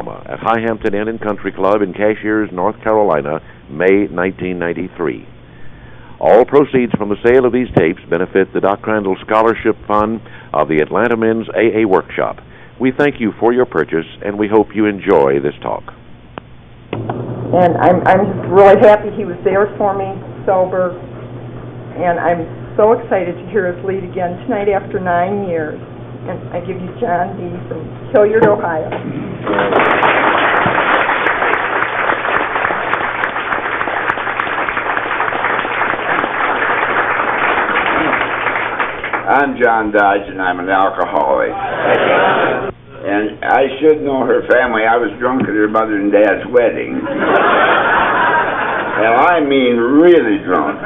Drama at High Hampton Inn and Country Club in Cashiers, North Carolina, May 1993. All proceeds from the sale of these tapes benefit the Doc Crandall Scholarship Fund of the Atlanta Men's AA Workshop. We thank you for your purchase, and we hope you enjoy this talk. And I'm just really happy he was there for me, sober, and I'm so excited to hear us lead again tonight after 9 years. And I give you John D. from Hilliard, Ohio. I'm John Dodge, and I'm an alcoholic. And I should know her family. I was drunk at her mother and dad's wedding. And I mean really drunk,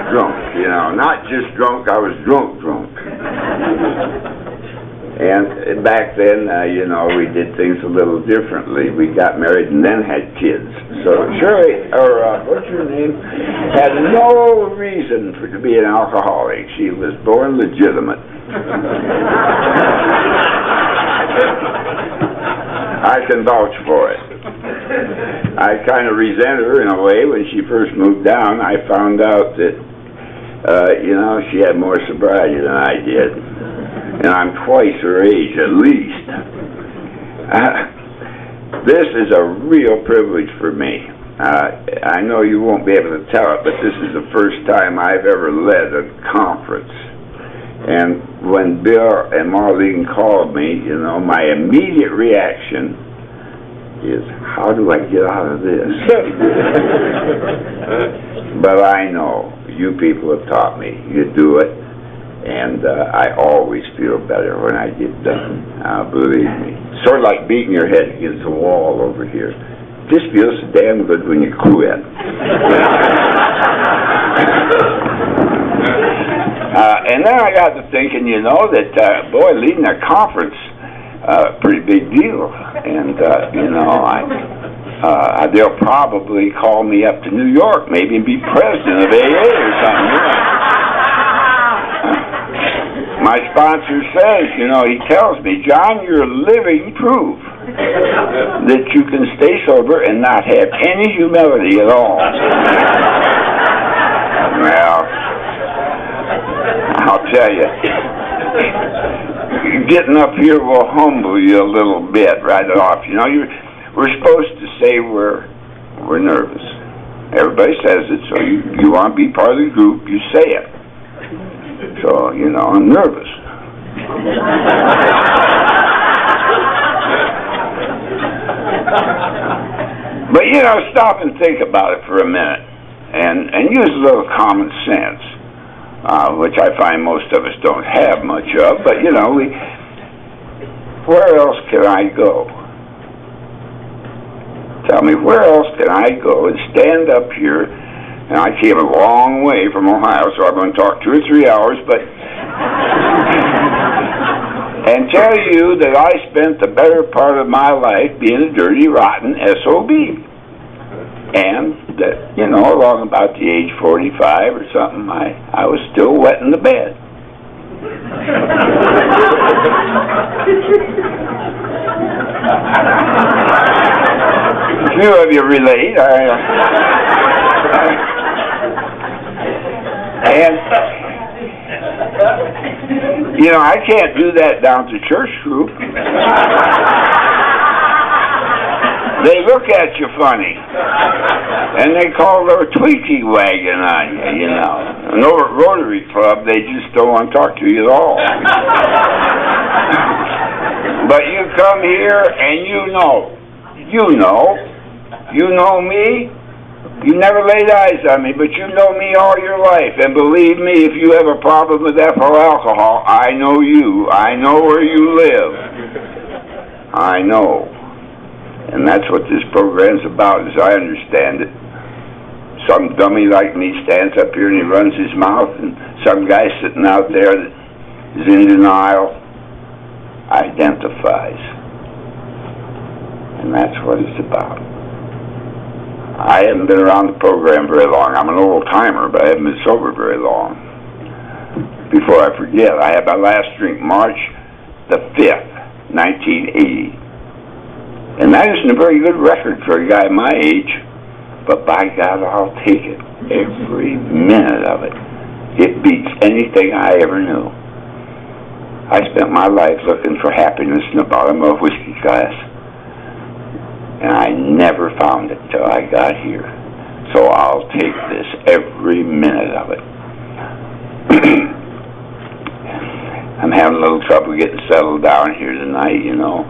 you know. Not just drunk, I was drunk. And back then, you know, we did things a little differently. We got married and then had kids. So Shirley, or what's her name, had no reason to be an alcoholic. She was born legitimate. I can vouch for it. I kind of resented her in a way when she first moved down. I found out that, you know, she had more sobriety than I did. And I'm twice her age at least. This is a real privilege for me. I know you won't be able to tell it, but this is the first time I've ever led a conference. And when Bill and Marlene called me, you know, my immediate reaction is, how do I get out of this? But I know, you people have taught me, you do it, and I always feel better when I get done, believe me. Sort of like beating your head against the wall over here. This feels so damn good when you quit. And then I got to thinking, you know, that, boy, leading a conference, pretty big deal. And, you know, they'll probably call me up to New York, maybe, and be president of AA or something. You know. My sponsor says, you know, he tells me, John, you're living proof that you can stay sober and not have any humility at all. Well, I'll tell you, getting up here will humble you a little bit right off. You know, we're supposed to say we're nervous. Everybody says it, so you want to be part of the group, you say it. So, you know, I'm nervous. But, you know, stop and think about it for a minute and use a little common sense. Which I find most of us don't have much of, but, you know, where else can I go? Tell me, where else can I go and stand up here, and I came a long way from Ohio, so I'm going to talk 2 or 3 hours, but, and tell you that I spent the better part of my life being a dirty, rotten SOB. And that, you know, along about the age 45 or something, I was still wetting the bed. A few of you relate. And, you know, I can't do that down to church group. They look at you funny, and they call their tweaky wagon on you, you know. And over at Rotary Club, they just don't want to talk to you at all. But you come here, and you know me. You never laid eyes on me, but you know me all your life. And believe me, if you have a problem with ethyl alcohol, I know you. I know where you live. I know. And that's what this program's about, as I understand it. Some dummy like me stands up here and he runs his mouth, and some guy sitting out there that is in denial identifies. And that's what it's about. I haven't been around the program very long. I'm an old timer, but I haven't been sober very long. Before I forget, I had my last drink March the 5th, 1980. And that isn't a very good record for a guy my age, but by God, I'll take it. Every minute of it. It beats anything I ever knew. I spent my life looking for happiness in the bottom of a whiskey glass, and I never found it till I got here. So I'll take this, every minute of it. I'm having a little trouble getting settled down here tonight, you know,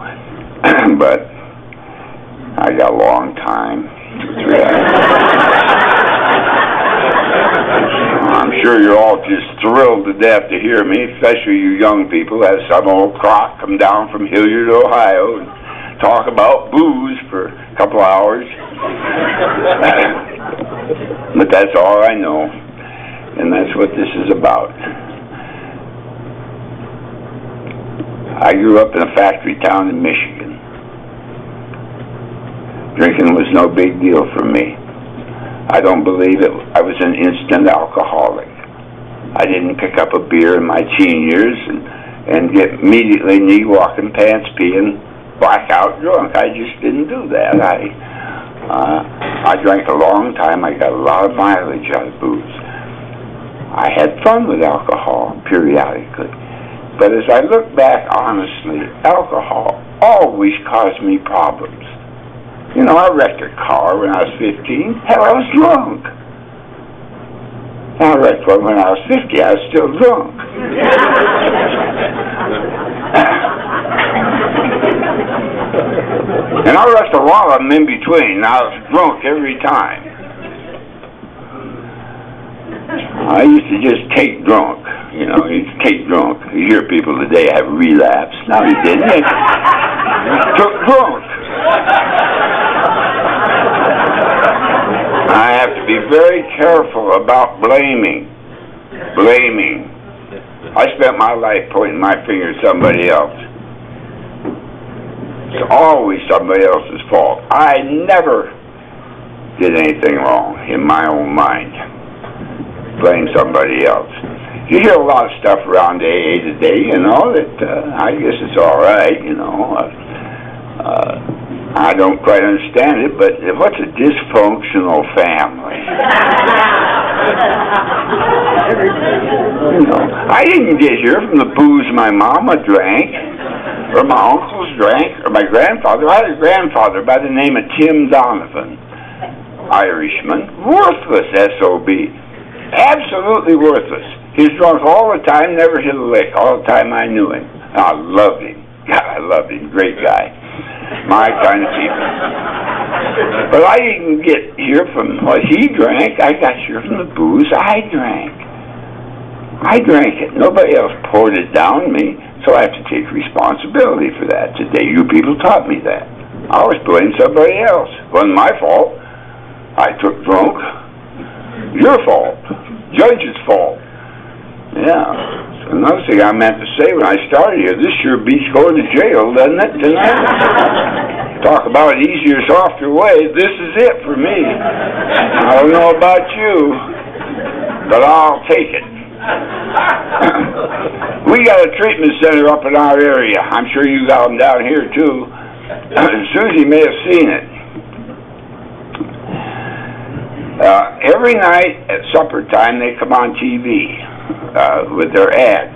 but I got a long time. I'm sure you're all just thrilled to death to hear me, especially you young people, as some old crock come down from Hilliard, Ohio, and talk about booze for a couple hours. But that's all I know, and that's what this is about. I grew up in a factory town in Michigan. Drinking was no big deal for me. I don't believe it. I was an instant alcoholic. I didn't pick up a beer in my teen years and get immediately knee-walking, pants-peeing, blackout drunk. I just didn't do that. I drank a long time. I got a lot of mileage out of booze. I had fun with alcohol periodically. But as I look back honestly, alcohol always caused me problems. You know, I wrecked a car when I was 15. Hell, I was drunk. I wrecked one when I was 50. I was still drunk. And I wrecked a lot of them in between. I was drunk every time. I used to just take drunk. You know, you take drunk. You hear people today have relapse. No, he didn't. He took drunk. I have to be very careful about blaming. I spent my life pointing my finger at somebody else. It's always somebody else's fault. I never did anything wrong in my own mind. Blame somebody else. You hear a lot of stuff around AA today, you know, that I guess it's all right, you know. I don't quite understand it, but what's a dysfunctional family? You know, I didn't get here from the booze my mama drank, or my uncles drank, or my grandfather. I had a grandfather by the name of Tim Donovan, Irishman, worthless SOB, absolutely worthless. He was drunk all the time, never hit a lick, all the time I knew him. I loved him. God, I loved him. Great guy. My kind of people. But I didn't get here from what he drank. I got here from the booze I drank. I drank it. Nobody else poured it down me, so I have to take responsibility for that. Today, you people taught me that. I always blame somebody else. It wasn't my fault. I took drunk. Your fault. Judge's fault. Yeah. Another thing I meant to say when I started here, this sure beats going to jail, doesn't it, tonight? Talk about an easier, softer way. This is it for me. I don't know about you, but I'll take it. We got a treatment center up in our area. I'm sure you got them down here, too. Susie may have seen it. Every night at supper time, they come on TV. With their ad.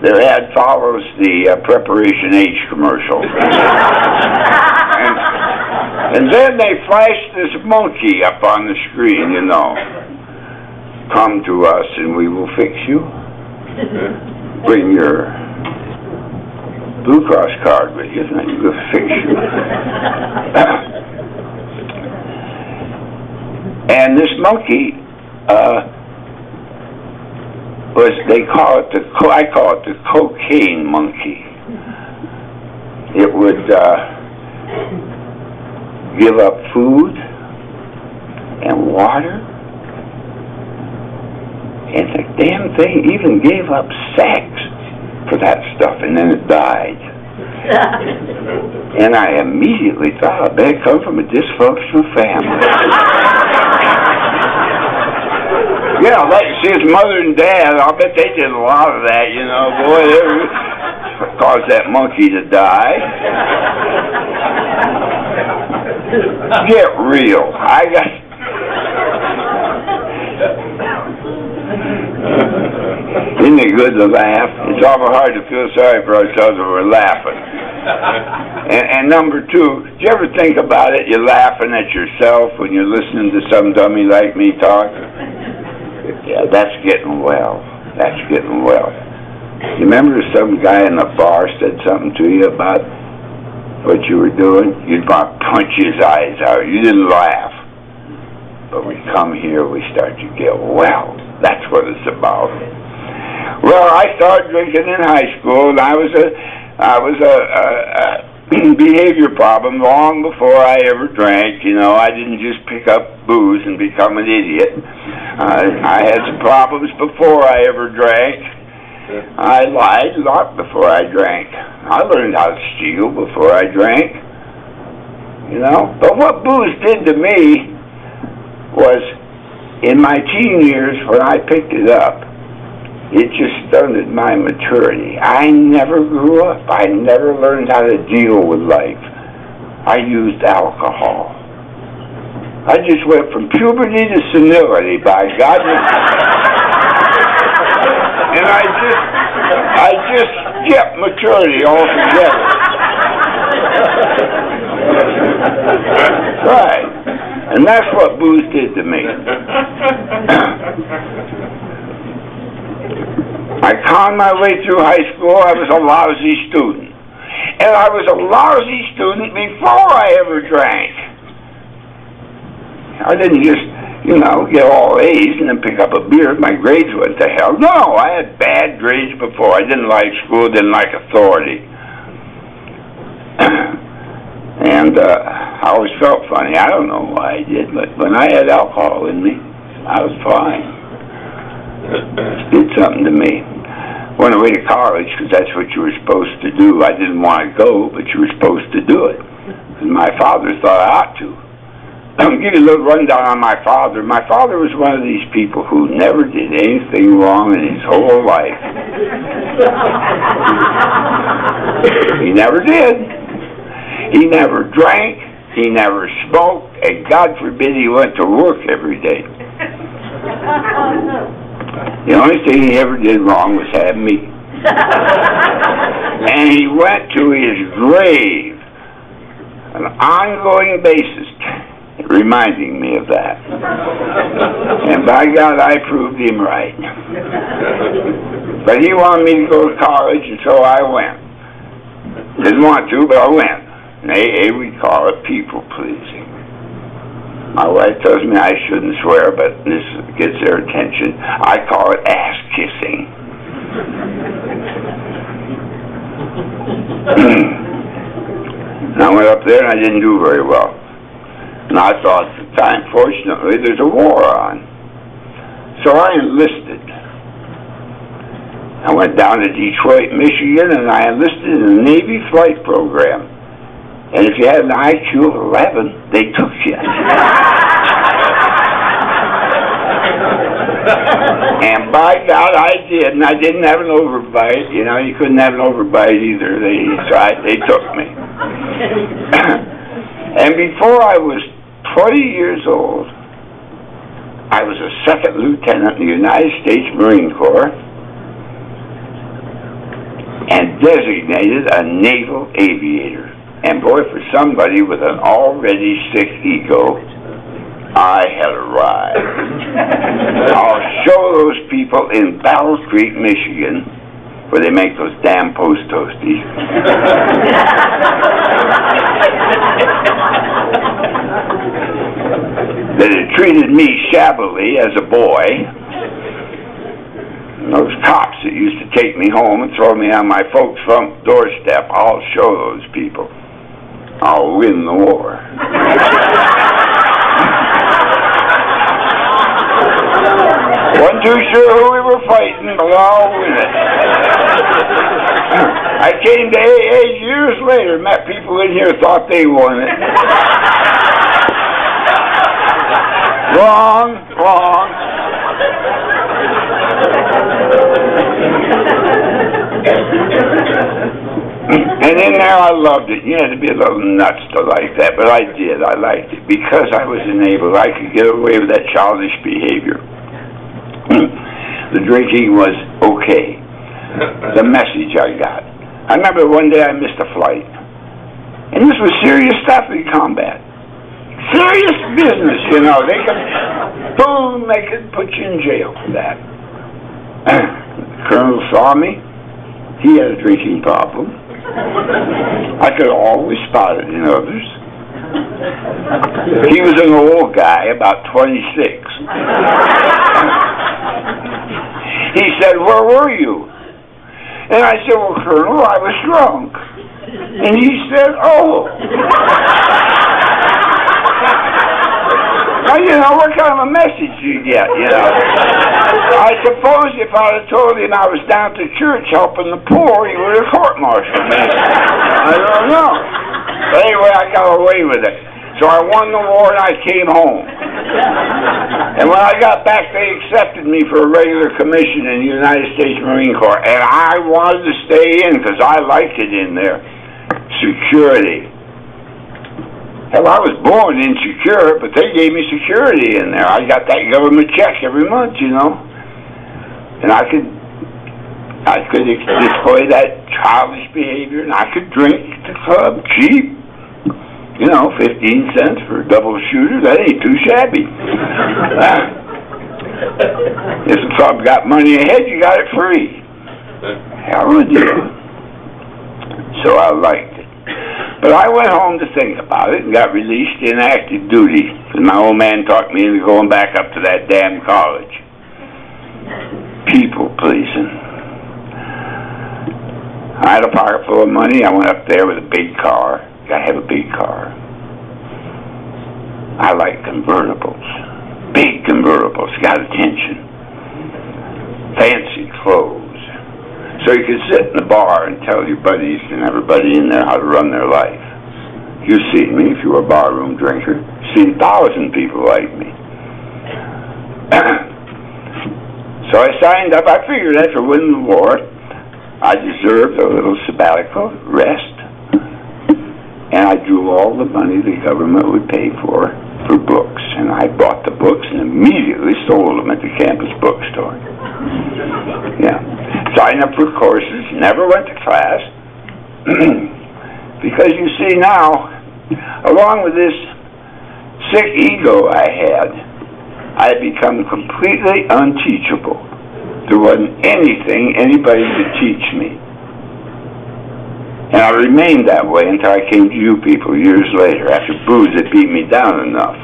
Their ad follows the Preparation H commercial. and then they flash this monkey up on the screen, you know. Come to us and we will fix you. Bring your Blue Cross card with you and we'll fix you. And this monkey, they call it I call it the cocaine monkey. It would give up food and water, and the damn thing even gave up sex for that stuff, and then it died. And I immediately thought, I bet it come from a dysfunctional family. Yeah, like you see his mother and dad, I'll bet they did a lot of that, you know. Boy, they caused that monkey to die. Get real. Isn't it good to laugh? It's awful hard to feel sorry for ourselves when we're laughing. And number two, do you ever think about it? You're laughing at yourself when you're listening to some dummy like me talk? Yeah, that's getting well. That's getting well. You remember some guy in the bar said something to you about what you were doing? You'd want to punch his eyes out. You didn't laugh. But we come here, we start to get well. That's what it's about. Well, I started drinking in high school, and I was a behavior problem long before I ever drank. You know, I didn't just pick up booze and become an idiot. I had some problems before I ever drank. I lied a lot before I drank. I learned how to steal before I drank. You know? But what booze did to me was, in my teen years, when I picked it up, it just stunted my maturity. I never grew up. I never learned how to deal with life. I used alcohol. I just went from puberty to senility, by God. And I just skipped maturity altogether. Right. And that's what booze did to me. I conned my way through high school. I was a lousy student. And I was a lousy student before I ever drank. I didn't just, you know, get all A's and then pick up a beer. My grades went to hell. No, I had bad grades before. I didn't like school, didn't like authority. And I always felt funny. I don't know why I did, but when I had alcohol in me, I was fine. It did something to me. Went away to college because that's what you were supposed to do. I didn't want to go, but you were supposed to do it. And my father thought I ought to. I'll give you a little rundown on my father. My father was one of these people who never did anything wrong in his whole life. He never did. He never drank. He never smoked. And God forbid he went to work every day. The only thing he ever did wrong was have me. And he went to his grave on an ongoing basis, reminding me of that. And by God, I proved him right. But he wanted me to go to college, and so I went. Didn't want to, but I went. And AA, we call it people-pleasing. My wife tells me I shouldn't swear, but this gets their attention. I call it ass-kissing. And I went up there, and I didn't do very well. And I thought at the time, fortunately, there's a war on. So I enlisted. I went down to Detroit, Michigan, and I enlisted in the Navy flight program. And if you had an IQ of 11, they took you. And by God, I did. And I didn't have an overbite. You know, you couldn't have an overbite either. They took me. And before I was 20 years old, I was a second lieutenant in the United States Marine Corps and designated a naval aviator. And boy, for somebody with an already sick ego, I had arrived. I'll show those people in Battle Creek, Michigan, where they make those damn post toasties. That had treated me shabbily as a boy. And those cops that used to take me home and throw me on my folks' front doorstep, I'll show those people. I'll win the war. Wasn't too sure who we were fighting, but I'll win it. I came to AA years later, met people in here thought they won it. Wrong. And in there, I loved it. You had to be a little nuts to like that, but I did. I liked it because I was enabled. I could get away with that childish behavior. The drinking was okay. The message I got. I remember one day I missed a flight. And this was serious stuff in combat. Serious business, you know. They could, boom, they could put you in jail for that. The colonel saw me. He had a drinking problem. I could always spot it in others. He was an old guy, about 26. He said, "Where were you?" And I said, "Well, Colonel, I was drunk." And he said, "Oh." Now, you know, what kind of a message do you get, you know? I suppose if I'd have told him I was down to church helping the poor, he would have court-martialed me. I don't know. But anyway, I got away with it. So I won the war and I came home. And when I got back, they accepted me for a regular commission in the United States Marine Corps. And I wanted to stay in because I liked it in there. Security. Hell, I was born insecure, but they gave me security in there. I got that government check every month, you know. And I could display that childish behavior, and I could drink at the club cheap. You know, 15 cents for a double shooter, that ain't too shabby. If the club got money ahead, you got it free. Hell of a deal. So I liked it. But I went home to think about it and got released in active duty. And my old man talked me into going back up to that damn college. People pleasing. I had a pocket full of money. I went up there with a big car. Gotta have a big car. I like convertibles. Big convertibles. Got attention. Fancy clothes. So you could sit in the bar and tell your buddies and everybody in there how to run their life. You've seen me if you were a barroom drinker. Seen 1,000 people like me. So I signed up. I figured after winning the war, I deserved a little sabbatical, rest. And I drew all the money the government would pay for books. And I bought the books and immediately sold them at the campus bookstore. Yeah. Signed up for courses, never went to class. Because you see now, along with this sick ego I had become completely unteachable. There wasn't anything anybody could teach me. And I remained that way until I came to you people years later, after booze had beat me down enough.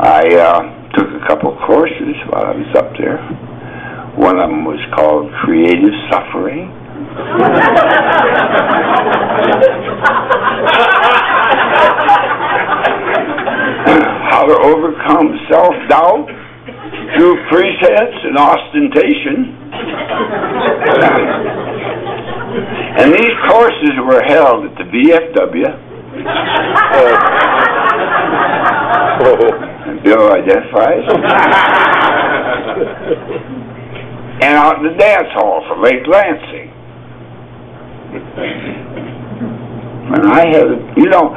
I took a couple courses while I was up there. One of them was called Creative Suffering. How to overcome self-doubt through pretense and ostentation. And these courses were held at the VFW. Bill identifies. And out in the dance hall for Lake Lansing. And I had, you know,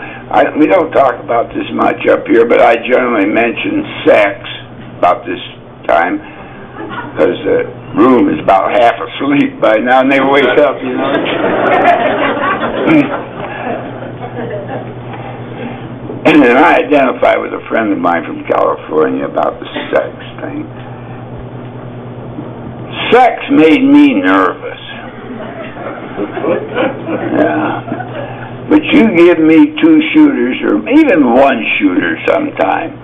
we don't talk about this much up here, but I generally mention sex about this time because the room is about half asleep by now, and they wake up, you know. And then I identify with a friend of mine from California about the sex thing. Sex made me nervous. Yeah. But you give me 2 shooters, or even 1 shooter sometime,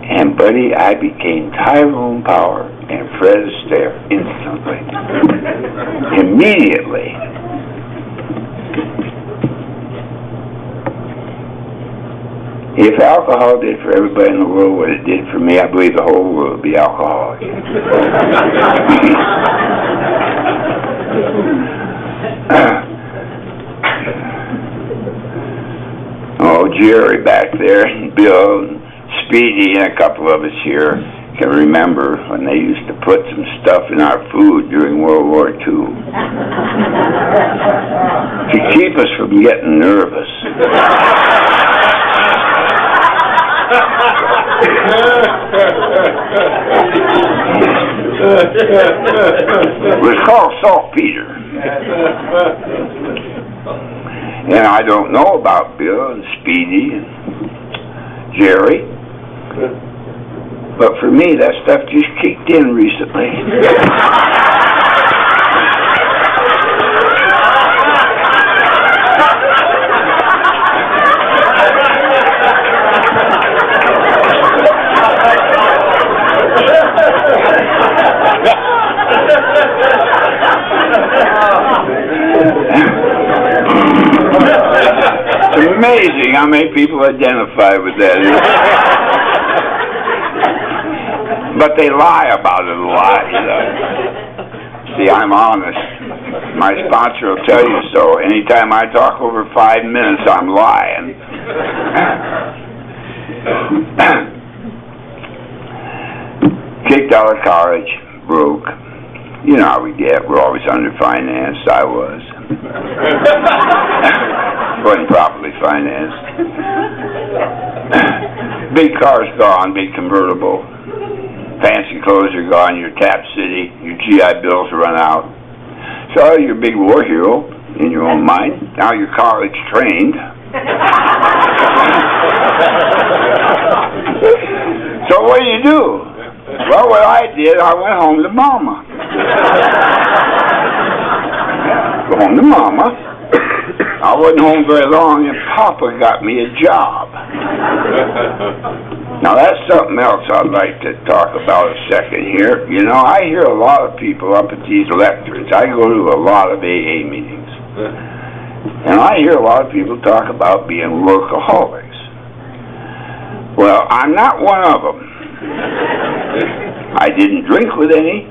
and buddy, I became Tyrone Power and Fred Astaire instantly. Immediately. If alcohol did for everybody in the world what it did for me, I believe the whole world would be alcoholic. Oh, Jerry back there, and Bill, and Speedy, and a couple of us here can remember when they used to put some stuff in our food during World War II to keep us from getting nervous. It was called saltpeter. And I don't know about Bill and Speedy and Jerry, but for me that stuff just kicked in recently. It's amazing how many people identify with that. But they lie about it a lot, you know. See, I'm honest. My sponsor will tell you so. Anytime I talk over 5 minutes, I'm lying. Kicked out of college, broke. You know how we get. We're always underfinanced. I was. Wasn't properly financed. Big car's gone, big convertible. Fancy clothes are gone, your Tap City, your GI Bills run out. So you're a big war hero in your own mind. Now you're college trained. So what do? Well, what I did, I went home to Mama. Go home to Mama. I wasn't home very long, and Papa got me a job. Now, that's something else I'd like to talk about a second here. You know, I hear a lot of people up at these lectures. I go to a lot of AA meetings. And I hear a lot of people talk about being workaholics. Well, I'm not one of them. I didn't drink with any,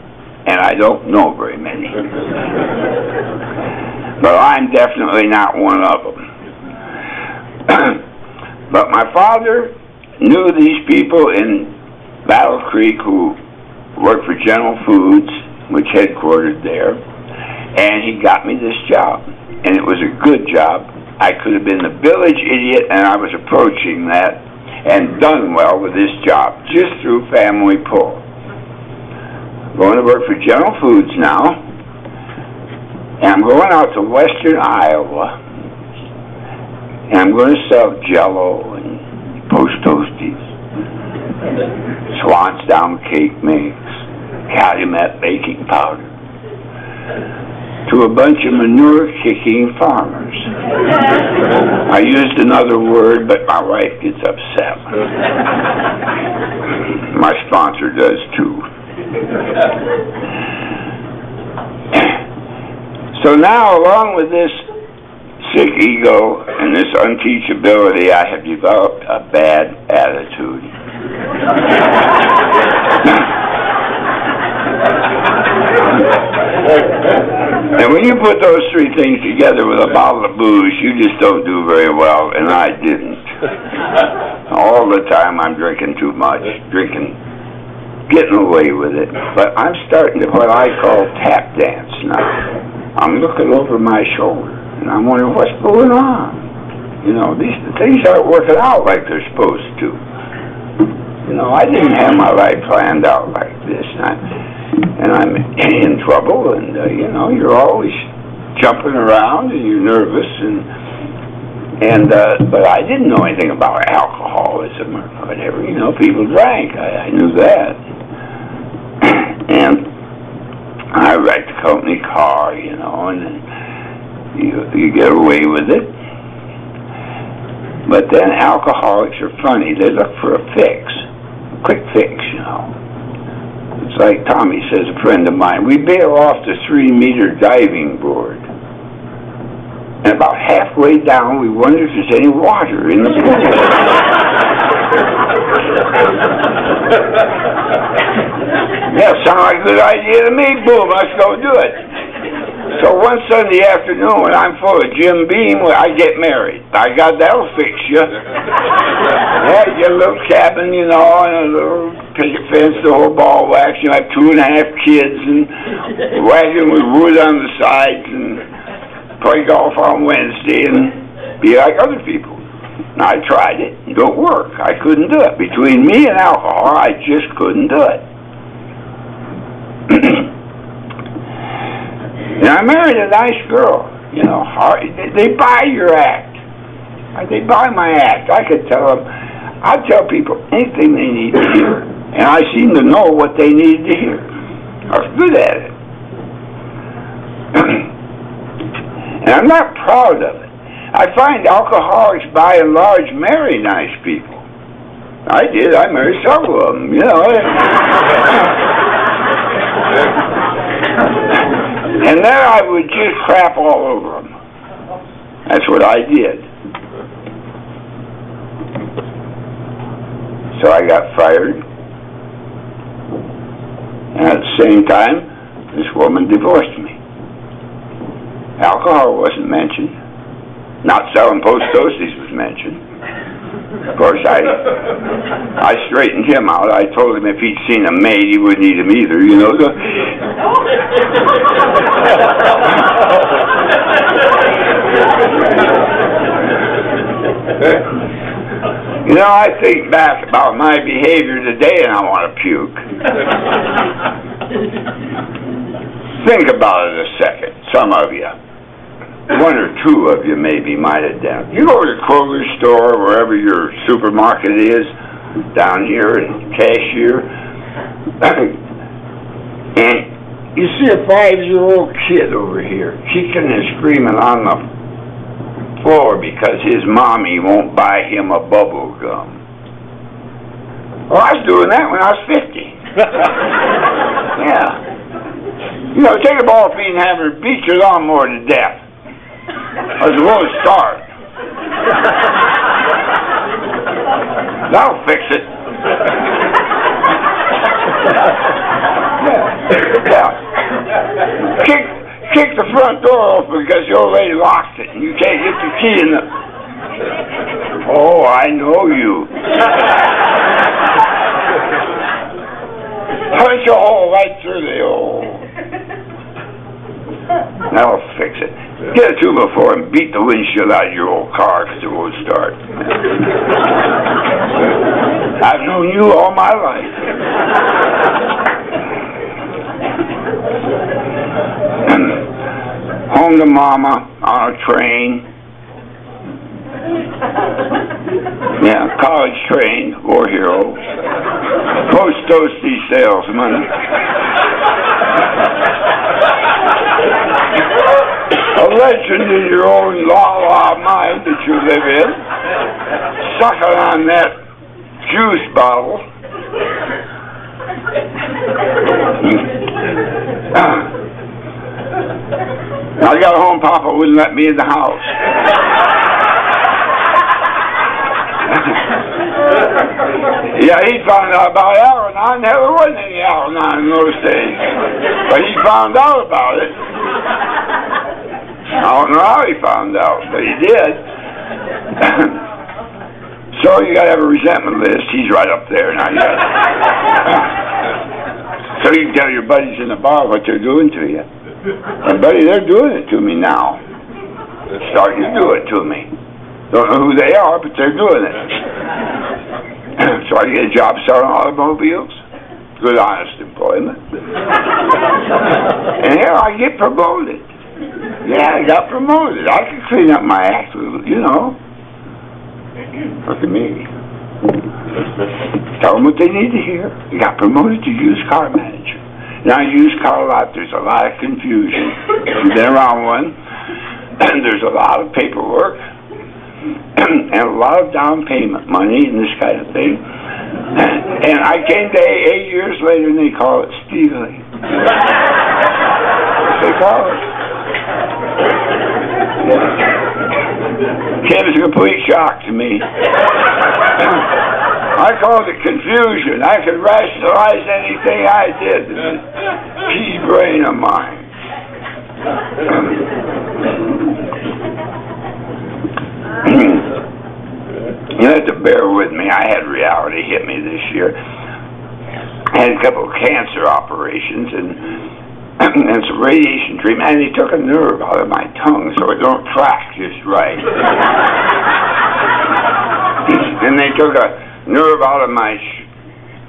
and I don't know very many. But I'm definitely not one of them. But my father knew these people in Battle Creek who worked for General Foods, which headquartered there, and he got me this job. And it was a good job. I could have been the village idiot, and I was approaching that and done well with this job, just through family pull. Going to work for General Foods now, and I'm going out to western Iowa, and I'm going to sell Jell-O and Post Toasties, Swan's Down cake mix, Calumet baking powder, to a bunch of manure-kicking farmers. I used another word, but my wife gets upset. My sponsor does too. So now, along with this sick ego and this unteachability, I have developed a bad attitude. And when you put those three things together with a bottle of booze, you just don't do very well, and I didn't. All the time I'm drinking too much, getting away with it. But I'm starting to what I call tap dance now. I'm looking over my shoulder, and I'm wondering what's going on. You know, these things aren't working out like they're supposed to. You know, I didn't have my life planned out like this, and I'm in trouble, and, you know, you're always jumping around, and you're nervous, but I didn't know anything about alcoholism or whatever. You know, people drank. I knew that. And I wrecked a company car, you know, and then you get away with it. But then alcoholics are funny. They look for a fix, a quick fix, you know. It's like Tommy says, a friend of mine, we bail off the 3-meter diving board. And about halfway down, we wonder if there's any water in the pool. Yeah, sounds like a good idea to me. Boom, let's go do it. So one Sunday afternoon when I'm full of Jim Beam, I get married. I got that'll fix you. Yeah, you get a little cabin, you know, and a little picket fence, the whole ball wax. You have 2.5 kids and wagon with wood on the sides and play golf on Wednesday and be like other people. And I tried it. It don't work. I couldn't do it. Between me and alcohol, I just couldn't do it. And I married a nice girl. You know, they buy your act. They buy my act. I could tell them, I tell people anything they need to hear. And I seem to know what they need to hear. I was good at it. And I'm not proud of it. I find alcoholics, by and large, marry nice people. I did. I married several of them, you know. And then I would just crap all over them. That's what I did. So I got fired. And at the same time, this woman divorced me. Alcohol wasn't mentioned. Not selling post toasties was mentioned. Of course, I straightened him out. I told him if he'd seen a maid, he wouldn't eat him either, you know. You know, I think back about my behavior today and I want to puke. Think about it a second, some of you. One or two of you maybe might have done. You go to the Kroger store, wherever your supermarket is, down here in Cashier, and you see a 5-year-old kid over here kicking and screaming on the floor because his mommy won't buy him a bubble gum. Well, I was doing that when I was 50. Yeah. You know, take a ball peen hammer and beat your lawnmower to death. I was going to start. That'll fix it. Yeah. Kick the front door open because the old lady locked it and you can't get the key in the... Oh, I know you. Punch a hole right through the hole. That'll fix it. Get a 2x4 and beat the windshield out of your old car because it won't start. I've known you all my life. Home to Mama on a train. Yeah, college train, war hero. Post toasty salesman. A legend in your own la-la mind that you live in. Sucking on that juice bottle. I got home, Papa wouldn't let me in the house. Yeah, he found out about Al-Anon. Never was any Al-Anon in those days. But he found out about it. I don't know how he found out, but he did. So you got to have a resentment list. He's right up there now. So you can tell your buddies in the bar what they're doing to you. And buddy, they're doing it to me now. They're starting to do it to me. Don't know who they are, but they're doing it. So I get a job selling automobiles. Good, honest employment. And here I get promoted. Yeah, I got promoted. I can clean up my act, you know. Look at me. Tell them what they need to hear. You got promoted to used car manager. Now, used car lot, there's a lot of confusion. You've been around one, and there's a lot of paperwork, and a lot of down payment money and this kind of thing. And I came to 8 years later, and they call it stealing. They call it. It was a complete shock to me. I called it confusion. I could rationalize anything I did. Pea brain of mine. pneumonia this year. I had a couple of cancer operations and some radiation treatment, and they took a nerve out of my tongue so it don't track just right. And they took a nerve out of my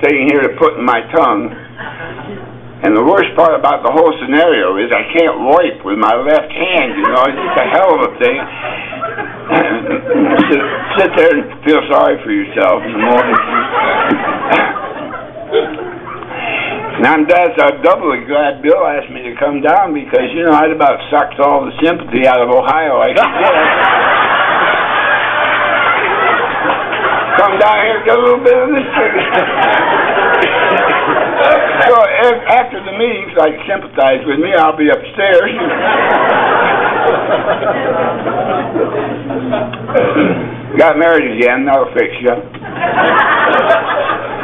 thing here to put in my tongue. And the worst part about the whole scenario is I can't wipe with my left hand, you know. It's just a hell of a thing. Sit there and feel sorry for yourself in the morning. And I'm doubly glad Bill asked me to come down because, you know, I'd about sucked all the sympathy out of Ohio I could get. Come down here and get a little bit of this. So after the meetings, like, sympathize with me, I'll be upstairs. Got married again, that'll fix you.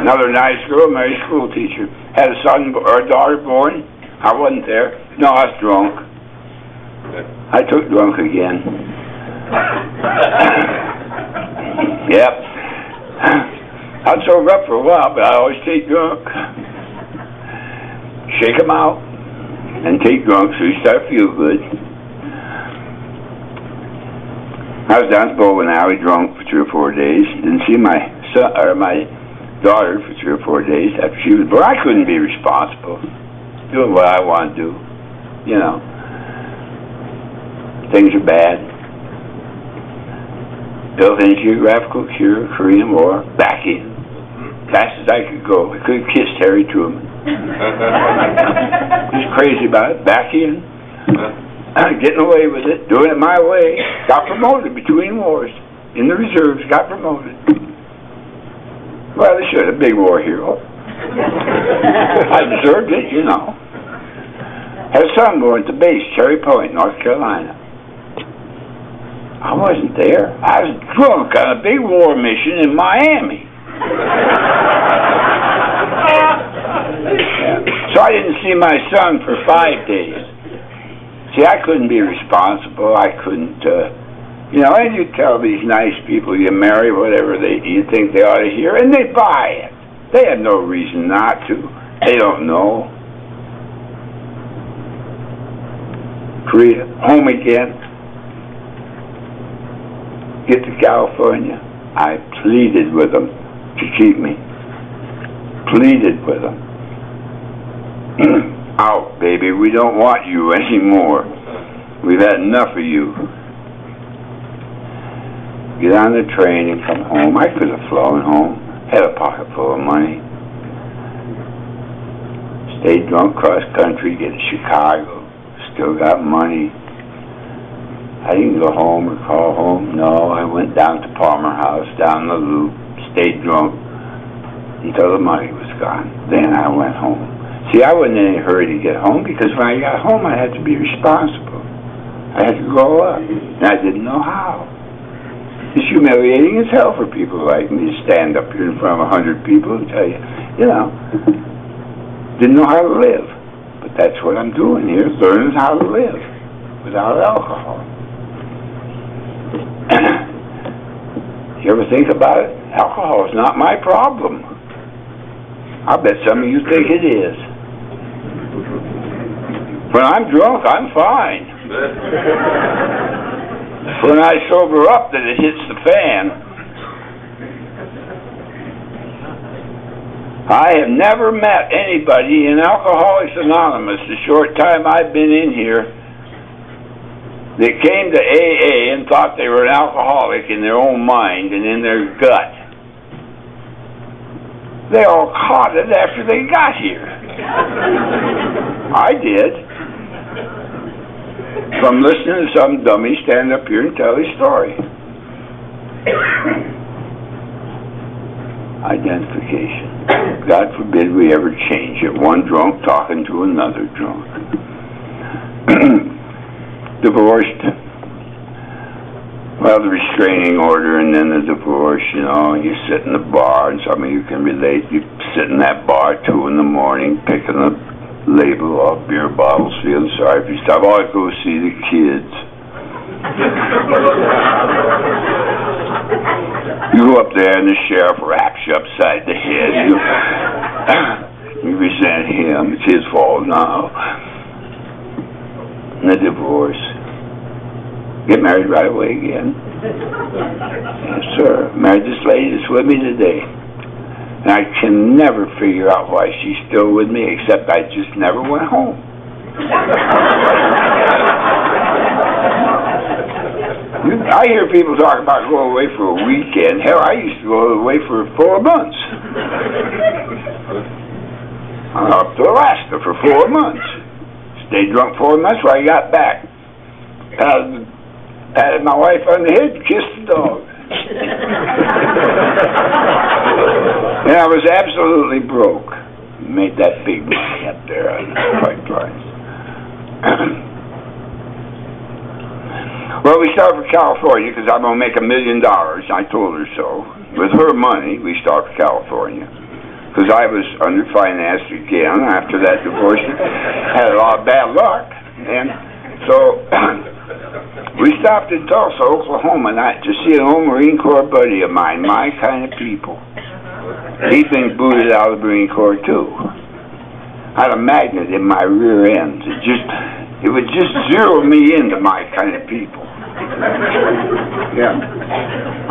Another nice girl, married school teacher. Had a son or a daughter born. I wasn't there. No, I was drunk. I took drunk again. Yep. I was sober up for a while, but I always take drunk. Shake them out and take drunk so you start to feel good. I was down at Bowling Alley drunk for 3 or 4 days. Didn't see my son or my daughter for 3 or 4 days after she was born. I couldn't be responsible. Doing what I want to do. You know. Things are bad. Built-in geographical cure, Korean War, back in. Fast as I could go. I could have kissed Harry Truman. Just crazy about it. Back in. Getting away with it. Doing it my way. Got promoted between wars. In the reserves. Got promoted. Well, they should have. Big war hero. I deserved it, you know. Had a son going to base, Cherry Point, North Carolina. I wasn't there. I was drunk on a big war mission in Miami. So I didn't see my son for 5 days. See, I couldn't be responsible. I couldn't, you know, and you tell these nice people you marry whatever you think they ought to hear, and they buy it. They have no reason not to. They don't know. Korea, home again. Get to California. I pleaded with them to keep me. Pleaded with them. Out, baby. We don't want you anymore. We've had enough of you. Get on the train and come home. I could have flown home. Had a pocket full of money. Stayed drunk cross country, get to Chicago. Still got money. I didn't go home or call home. No, I went down to Palmer House, down the loop, stayed drunk until the money was gone. Then I went home. See, I wasn't in any hurry to get home because when I got home, I had to be responsible. I had to grow up, and I didn't know how. It's humiliating as hell for people like me to stand up here in front of 100 people and tell you, you know, didn't know how to live. But that's what I'm doing here, learning how to live without alcohol. You ever think about it? Alcohol is not my problem. I bet some of you think it is. When I'm drunk, I'm fine. When I sober up, then it hits the fan. I have never met anybody in Alcoholics Anonymous, the short time I've been in here, that came to AA and thought they were an alcoholic in their own mind and in their gut. They all caught it after they got here. I did. From listening to some dummy stand up here and tell his story. Identification. God forbid we ever change it. One drunk talking to another drunk. Divorced. Well, the restraining order and then the divorce, you know, and you sit in the bar, and some of you can relate. You sit in that bar 2 in the morning, picking a label off beer bottles, feeling sorry for yourself. Oh, I go see the kids. You go up there and the sheriff raps you upside the head. You resent him. It's his fault now. And the divorce. Get married right away again. Yes, sir. Married this lady that's with me today. And I can never figure out why she's still with me, except I just never went home. I hear people talk about going away for a weekend. Hell, I used to go away for 4 months. I went up to Alaska for 4 months. Stayed drunk 4 months when I got back. Patted my wife on the head and kissed the dog. And I was absolutely broke. Made that big money up there on the pipelines. Well, we started for California because I'm going to make $1 million. I told her so. With her money, we started for California. Because I was underfinanced again after that divorce. Had a lot of bad luck. And so we stopped in Tulsa, Oklahoma, to see an old Marine Corps buddy of mine, my kind of people. He'd been booted out of the Marine Corps, too. I had a magnet in my rear end. It would just zero me into my kind of people. Yeah.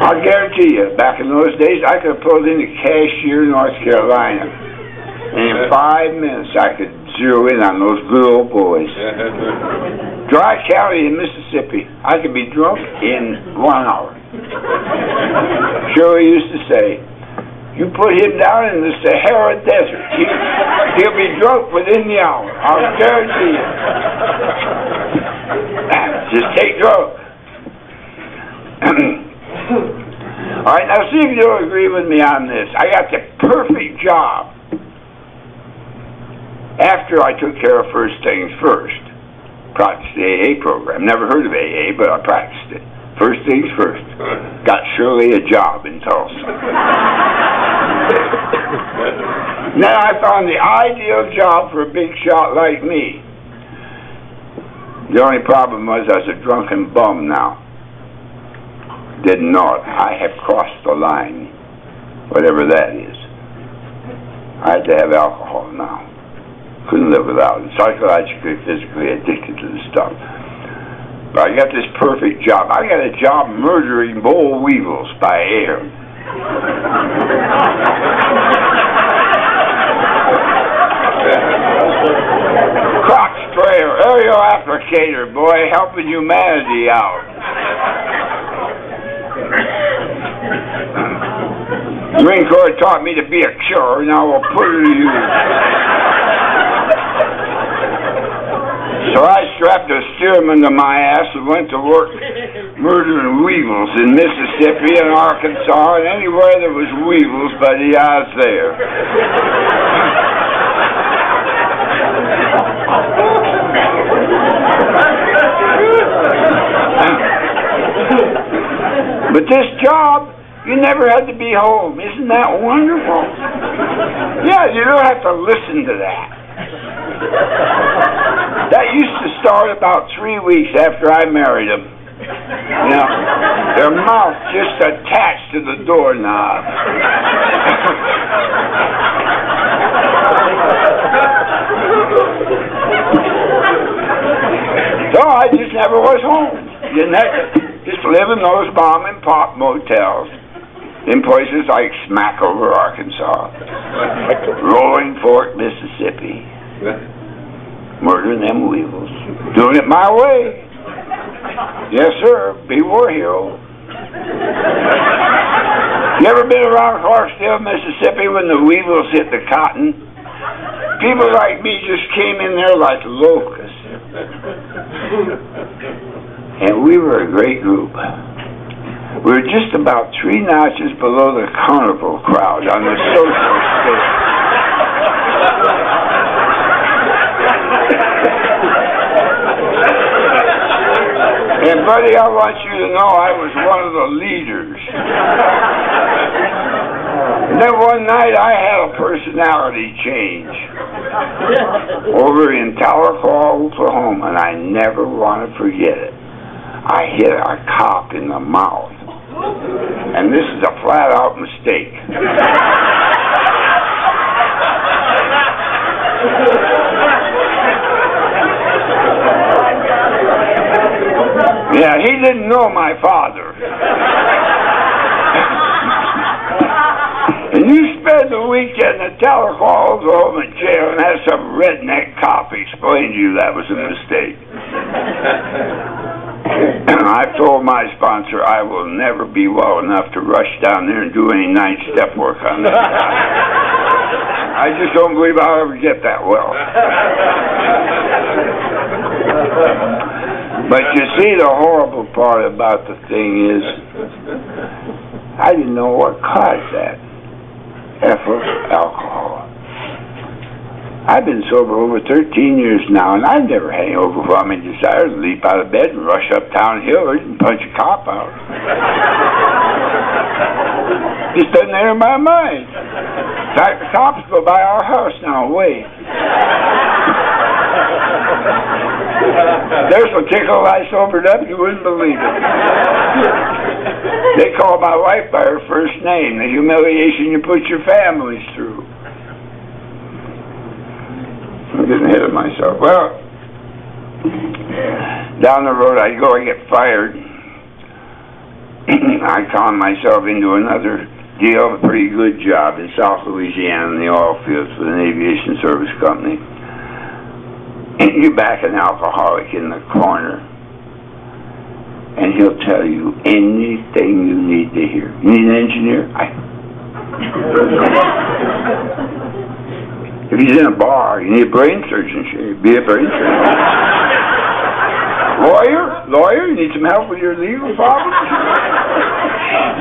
I'll guarantee you, back in those days, I could have pulled into Cashier, North Carolina. And in 5 minutes, I could zero in on those good old boys. Dry County in Mississippi, I could be drunk in 1 hour. Shirley used to say, you put him down in the Sahara Desert, he'll be drunk within the hour. I'll guarantee you. Just take drugs. All right, now see if you'll agree with me on this. I got the perfect job after I took care of first things first. Practiced the AA program. Never heard of AA, but I practiced it. First things first. Got Shirley a job in Tulsa. Then I found the ideal job for a big shot like me. The only problem was I was a drunken bum now. Didn't know it. I have crossed the line, whatever that is. I had to have alcohol now. Couldn't live without it. Psychologically, physically addicted to the stuff. But I got this perfect job. I got a job murdering boll weevils by air. Crop sprayer, aerial applicator, boy, helping humanity out. The Marine Corps taught me to be a killer, now we'll put it to use. So I strapped a steerman to my ass and went to work murdering weevils in Mississippi and Arkansas and anywhere there was weevils, buddy, I was there. But this job, you never had to be home. Isn't that wonderful? Yeah, you don't have to listen to that. That used to start about 3 weeks after I married him. You know, their mouth just attached to the doorknob. So I just never was home. Didn't have to just live in those mom and pop motels in places like Smackover, Arkansas, Rolling Fork, Mississippi, murdering them weevils, doing it my way. Yes, sir. Be war hero. You ever been around Clarksdale, Mississippi when the weevils hit the cotton? People like me just came in there like locusts. And we were a great group. We were just about 3 notches below the carnival crowd on the social scale. And buddy, I want you to know I was one of the leaders. And then one night I had a personality change over in Tahlequah, Oklahoma, and I never want to forget it. I hit a cop in the mouth. And this is a flat-out mistake. Yeah, he didn't know my father. And you spend the weekend at Teller calls home in jail and have some redneck cop explain to you that was a mistake. I've told my sponsor I will never be well enough to rush down there and do any night step work on that guy. I just don't believe I'll ever get that well. But you see, the horrible part about the thing is, I didn't know what caused that. Ethyl alcohol. I've been sober over 13 years now, and I've never had any overwhelming desire to leap out of bed and rush uptown hill and punch a cop out. Just doesn't enter my mind. In fact, the cops go by our house now and wait. They're so tickled I sobered up, you wouldn't believe it. They call my wife by her first name, the humiliation you put your families through. I'm getting ahead of myself. Well, down the road I go, I get fired. I con myself into another deal, a pretty good job in South Louisiana in the oil fields with an aviation service company. And you back an alcoholic in the corner, and he'll tell you anything you need to hear. You need an engineer? If he's in a bar, you need a brain surgeon. Be a brain surgeon. Lawyer, you need some help with your legal problems?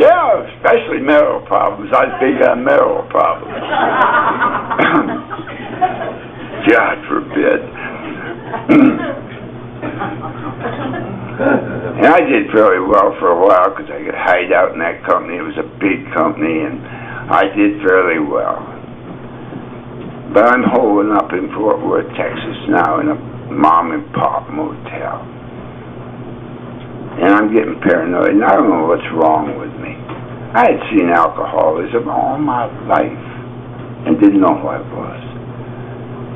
Yeah, especially marital problems. I was big on marital problems. God forbid. And I did fairly well for a while because I could hide out in that company. It was a big company, and I did fairly well. But I'm holding up in Fort Worth, Texas now in a mom-and-pop motel. And I'm getting paranoid, and I don't know what's wrong with me. I had seen alcoholism all my life and didn't know what it was.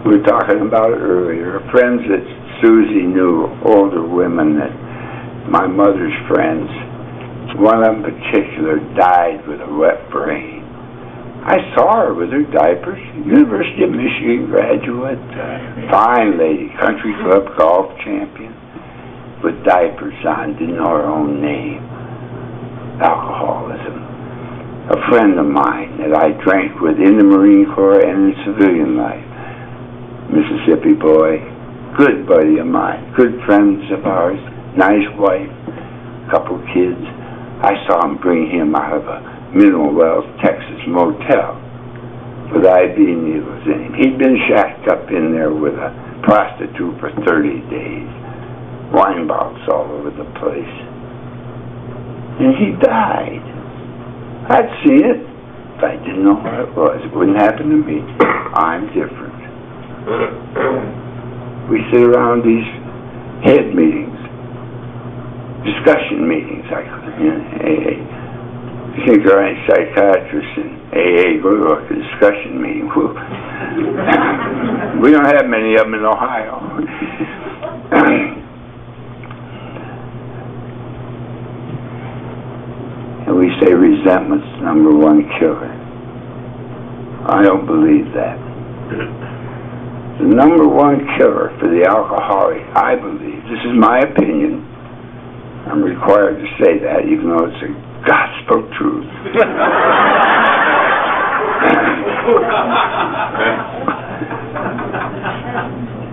We were talking about it earlier. Friends that Susie knew, older women that my mother's friends, one of them in particular died with a wet brain. I saw her with her diapers, University of Michigan graduate, fine lady, country club golf champion, with diapers on, didn't know her own name. Alcoholism. A friend of mine that I drank with in the Marine Corps and in civilian life. Mississippi boy, good buddy of mine, good friends of ours, nice wife, couple kids. I saw him bring him out of a Mineral Wells, Texas motel with IV needles in him. He'd been shacked up in there with a prostitute for 30 days. Wine bottles all over the place. And he died. I'd seen it, but I didn't know what it was. It wouldn't happen to me. I'm different. We sit around these head meetings, discussion meetings, like AA. You think there are any psychiatrists in AA? Go to a discussion meeting. We don't have many of them in Ohio. And we say resentment's number one killer. I don't believe that. The number one killer for the alcoholic, I believe, this is my opinion, I'm required to say that even though it's a gospel truth,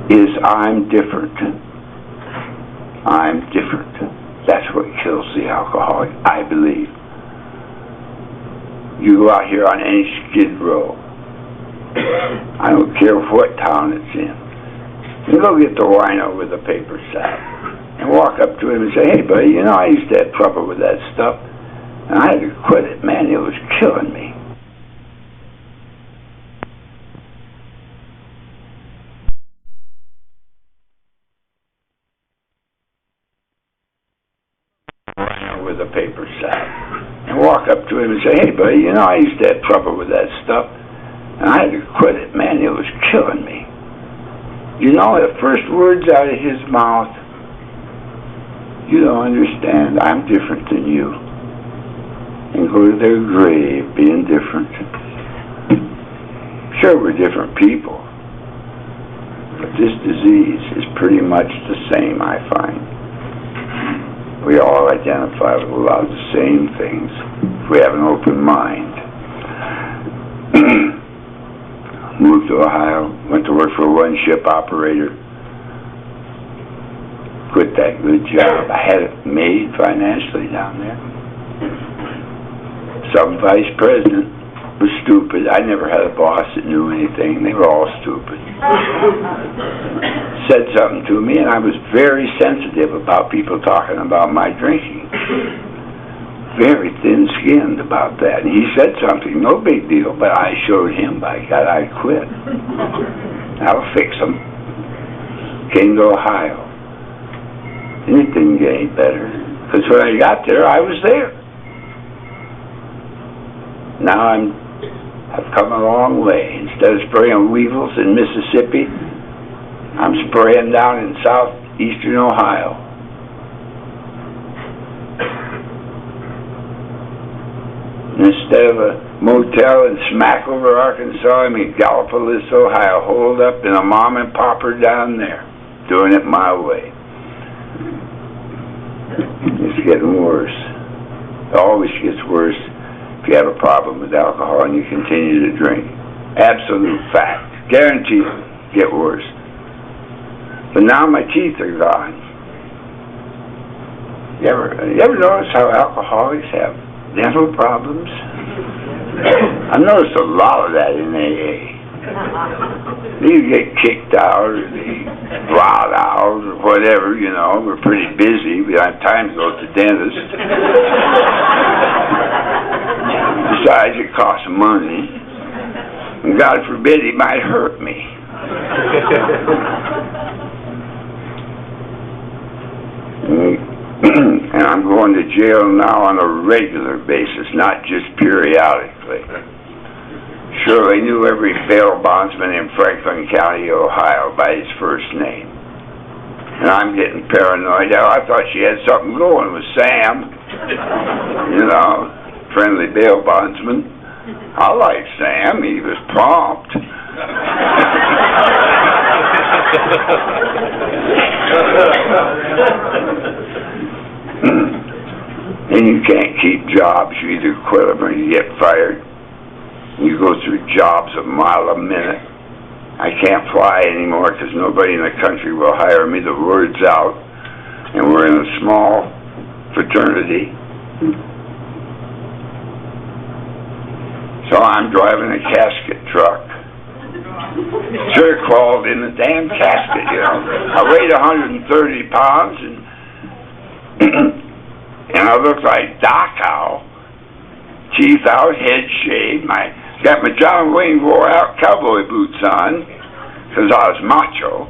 is I'm different. I'm different. That's what kills the alcoholic, I believe. You go out here on any skid row, I don't care what town it's in, you go get the wino with a paper sack and walk up to him and say, hey buddy, you know I used to have trouble with that stuff and I had to quit it. Man, it was killing me. with a paper sack and walk up to him and say, "Hey, buddy, you know, I used to have trouble with that stuff, and I had to quit it. Man, it was killing me." You know, the first words out of his mouth, "You don't understand. I'm different than you." And go to their grave being different. Sure, we're different people, but this disease is pretty much the same, I find. We all identify with a lot of the same things if we have an open mind. Moved to Ohio, went to work for a one-ship operator. Quit that good job. I had it made financially down there. Some vice president was stupid. I never had a boss that knew anything. They were all stupid. Said something to me, and I was very sensitive about people talking about my drinking. Very thin-skinned about that. And he said something, no big deal, but I showed him, by God, I quit. I'll fix him. Came to Ohio. And it didn't get any better. Because when I got there, I was there. Now I've come a long way. Instead of spraying weevils in Mississippi, I'm spraying down in southeastern Ohio. Instead of a motel in Smackover, Arkansas, I'm in Gallipolis, Ohio, holed up in a mom and popper down there, doing it my way. It's getting worse. It always gets worse if you have a problem with alcohol and you continue to drink. Absolute fact. Guaranteed to get worse. But now my teeth are gone. You ever notice how alcoholics have dental problems? I've noticed a lot of that in AA. They get kicked out or they blot out or whatever, you know. We're pretty busy. We don't have time to go to the dentist. Besides, it costs money. And God forbid he might hurt me. And I'm going to jail now on a regular basis, not just periodically. Sure, I knew every bail bondsman in Franklin County, Ohio by his first name. And I'm getting paranoid. I thought she had something going with Sam. You know, friendly bail bondsman. I like Sam. He was prompt. And you can't keep jobs. You either quit them or you get fired. You go through jobs a mile a minute. I can't fly anymore because nobody in the country will hire me. The word's out. And we're in a small fraternity. So I'm driving a casket truck. Sure crawled in the damn casket, you know. I weighed 130 pounds and I look like Doc Howe. Teeth out, head shaved. Got my John Wayne wore out cowboy boots on because I was macho.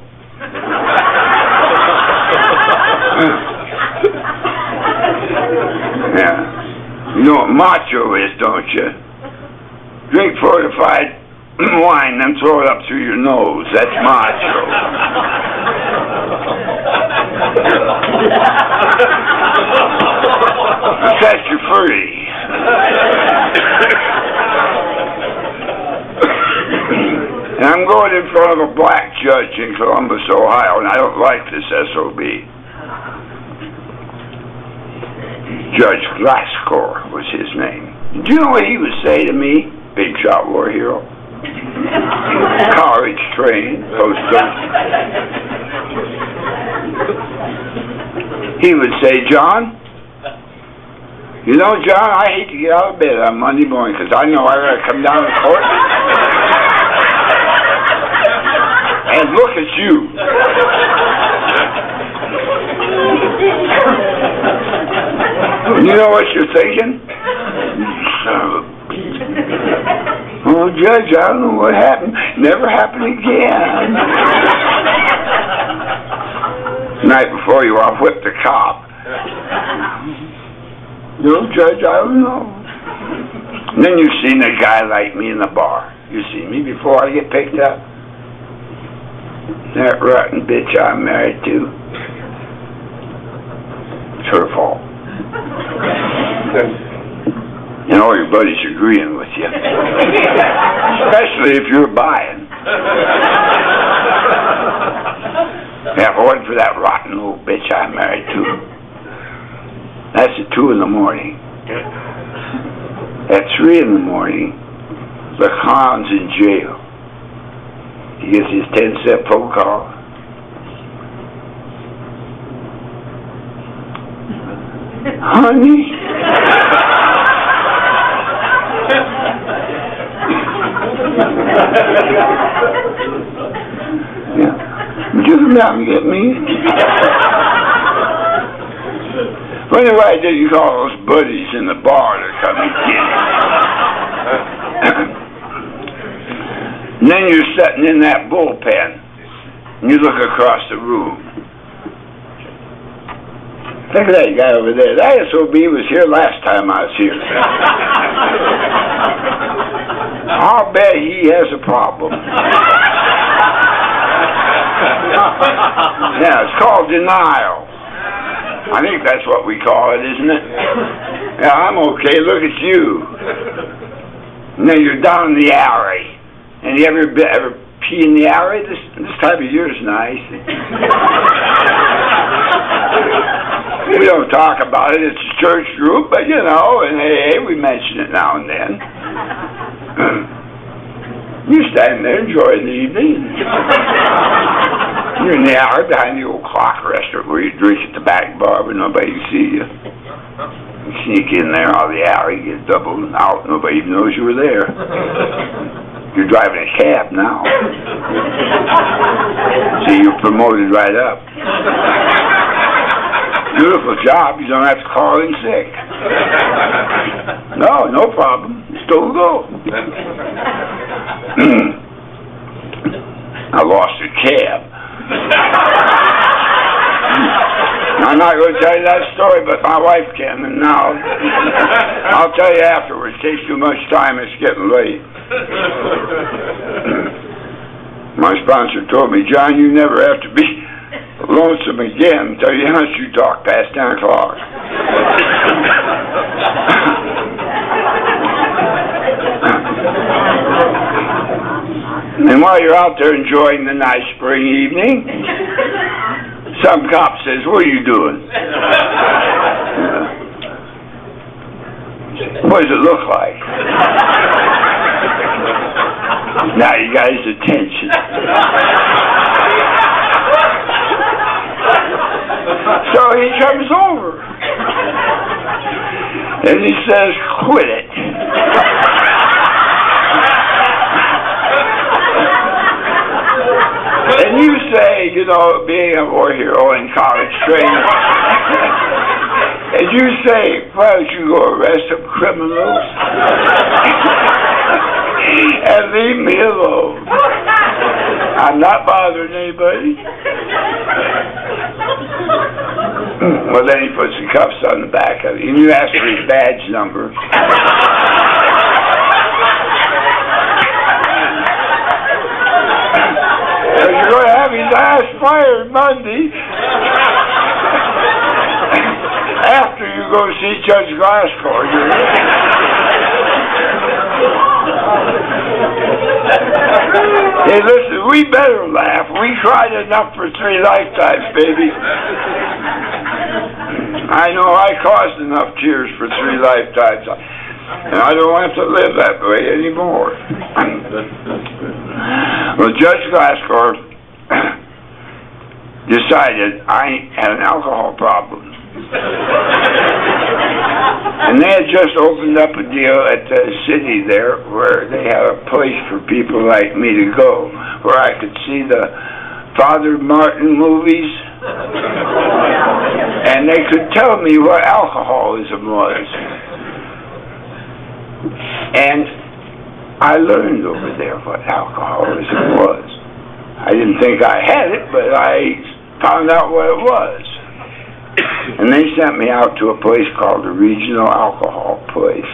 Yeah. You know what macho is, don't you? Drink fortified wine, then throw it up through your nose. That's macho. Set you free. And I'm going in front of a black judge in Columbus, Ohio, and I don't like this SOB. Judge Glasscore was his name. Do you know what he would say to me? Big shot war hero. College trained, post-up. He would say, "John, you know, John, I hate to get out of bed on Monday morning because I know I gotta come down to court. And look at you. You know what you're thinking? Oh, Judge, I don't know what happened. Never happened again. Night before you, I'll whip the cop. No, Judge, I don't know. And then you've seen a guy like me in the bar. You see me before I get picked up. That rotten bitch I'm married to. It's her fault. And all your buddies agreeing with you. Especially if you're buying. Yeah, if it wasn't for that rotten old bitch I'm married to. That's at 2 in the morning. At 3 in the morning, the clown's in jail. He gets his 10-cent phone call. Honey? Yeah. Would you come out and get me? Funny why did you call those buddies in the bar to come and get you? And then you're sitting in that bullpen, and you look across the room. Look at that guy over there. That SOB was here last time I was here. I'll bet he has a problem. Yeah, it's called denial. I think that's what we call it, isn't it? Yeah, I'm okay. Look at you. And then you're down in the alley. And you ever pee in the alley? This time of year is nice. We don't talk about it. It's a church group, but you know, and hey, we mention it now and then. You stand there enjoying the evening. You're in the alley behind the old clock restaurant where you drink at the back bar, but nobody can see you. You sneak in there out of the alley, get doubled and out. Nobody even knows you were there. You're driving a cab now. See, you're promoted right up. Beautiful job. You don't have to call in sick. No problem. Still go. I lost a cab. I'm not going to tell you that story, but my wife can, and now I'll tell you afterwards. It takes too much time. It's getting late. My sponsor told me, John, you never have to be lonesome again until you unless you talk past 10 o'clock. And while you're out there enjoying the nice spring evening, some cop says, what are you doing? What does it look like? Now you got his attention. So he comes over. And he says, quit it. And you say, you know, being a war hero and college trained, and you say, why don't you go arrest some criminals and leave me alone? I'm not bothering anybody. Well, then he puts the cuffs on the back of it, and you ask for his badge number. You're going to have his ass fired Monday after you go see Judge Glasscourt. Hey, listen, we better laugh. We cried enough for 3 lifetimes, baby. I know I caused enough tears for 3 lifetimes. And I don't have to live that way anymore. Well, Judge Glasscourt decided I had an alcohol problem. And they had just opened up a deal at the city there where they had a place for people like me to go, where I could see the Father Martin movies, and they could tell me what alcoholism was. And I learned over there what alcoholism was. I didn't think I had it, but I found out what it was. And they sent me out to a place called the Regional Alcohol Place.